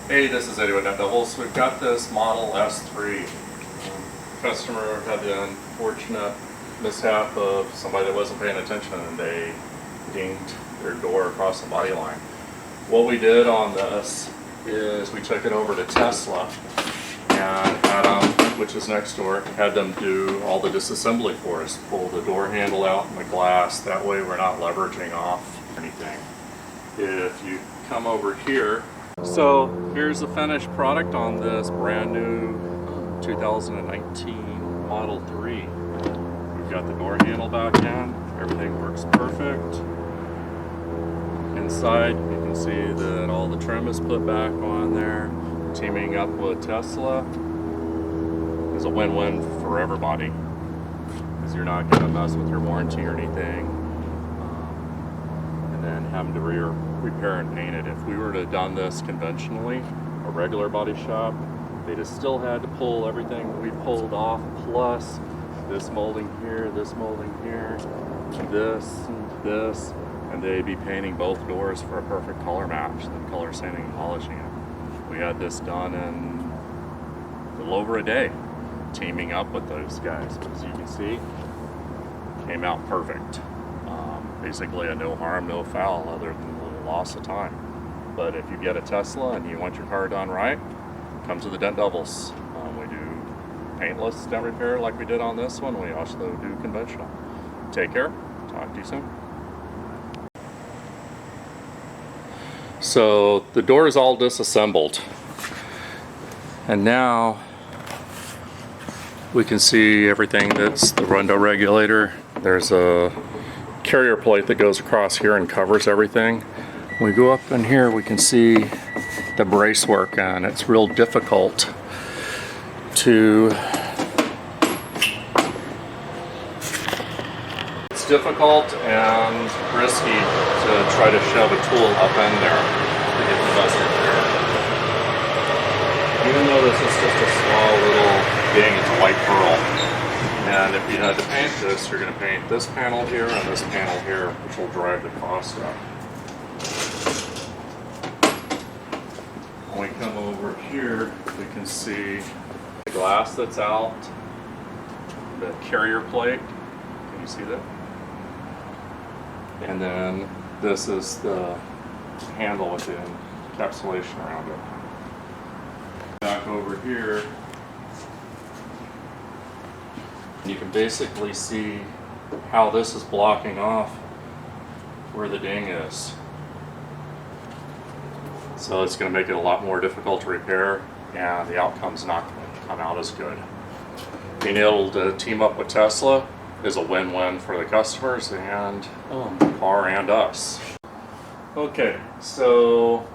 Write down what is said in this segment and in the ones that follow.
Hey, this is Eddie with Dent. We've got this Model S3. Customer had the unfortunate mishap of somebody that wasn't paying attention and they dinged their door across the body line. What we did on this is we took it over to Tesla and had them, which is next door, had them do all the disassembly for us. Pull the door handle out and the glass. That way we're not leveraging off anything. If you come over here, so here's the finished product on this brand new 2019 Model 3. We've got the door handle back in, everything works perfect. Inside you can see that all the trim is put back on there. Teaming up with Tesla is a win-win for everybody, because you're not going to mess with your warranty or anything, and then having to repair and paint it. If we were to have done this conventionally, a regular body shop, they'd have still had to pull everything we pulled off, plus this molding here, and this, and this, and they'd be painting both doors for a perfect color match, then color sanding and polishing it. We had this done in a little over a day, teaming up with those guys. As you can see, came out perfect. Basically a no harm, no foul, other than a little loss of time. But if you get a Tesla and you want your car done right, come to the Dent Doubles. We do paintless dent repair like we did on this one. We also do conventional. Take care. Talk to you soon. So the door is all disassembled, and now we can see everything. That's the window regulator. There's a carrier plate that goes across here and covers everything. When we go up in here, we can see the brace work, and it's real difficult to and risky to try to shove a tool up in there to get the best repair. Even though this is just a small little ding, it's a white pearl. And if you had to paint this, you're going to paint this panel here and this panel here, which will drive the cost up. When we come over here, we can see the glass that's out, the carrier plate. Can you see that? And then this is the handle with the encapsulation around it. Back over here, you can basically see how this is blocking off where the ding is. So it's going to make it a lot more difficult to repair, and the outcome's not going to come out as good. Being able to team up with Tesla is a win-win for the customers and the car and us. Okay, so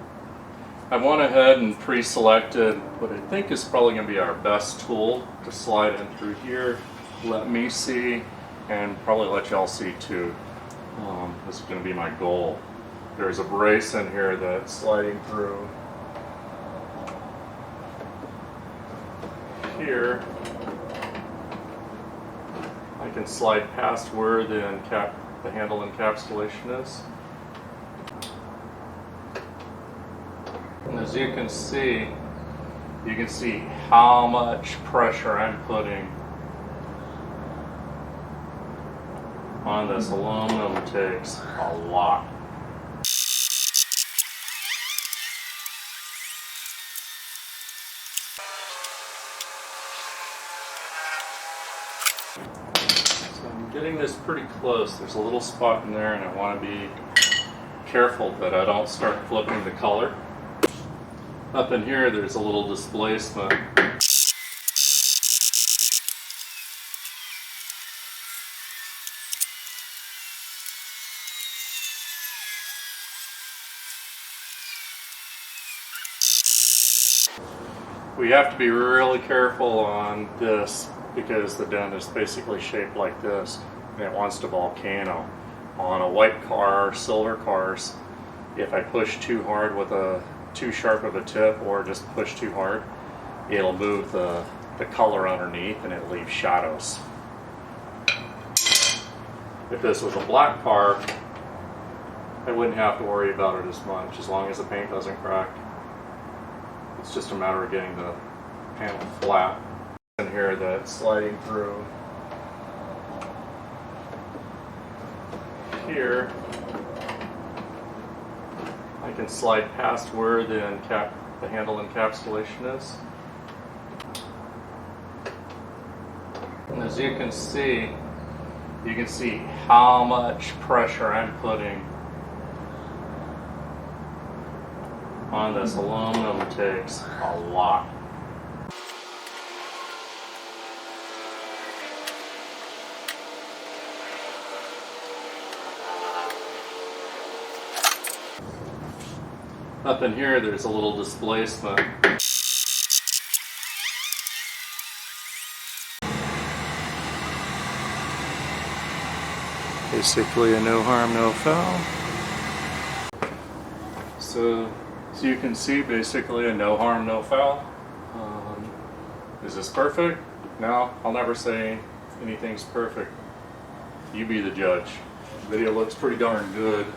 I went ahead and pre-selected what I think is probably going to be our best tool to slide in through here. Let me see, and probably let y'all see too. This is going to be my goal. There's a brace in here that's sliding through here. I can slide past where the handle encapsulation is. And as you can see how much pressure I'm putting on this aluminum. Takes a lot. So I'm getting this pretty close. There's a little spot in there, and I want to be careful that I don't start flipping the color. Up in here, there's a little displacement. We have to be really careful on this because the dent is basically shaped like this, and it wants to volcano. On a white car, silver cars, if I push too hard with too sharp of a tip or just push too hard, it'll move the color underneath and it leaves shadows. If this was a black car, I wouldn't have to worry about it as much, as long as the paint doesn't crack. It's just a matter of getting the panel flat. In here that's sliding through here, I can slide past where the handle encapsulation is. And as you can see how much pressure I'm putting on this aluminum. Takes a lot. Up in here, there's a little displacement. Basically a no harm, no foul. So you can see basically a no harm, no foul. Is this perfect? No, I'll never say anything's perfect. You be the judge. The video looks pretty darn good.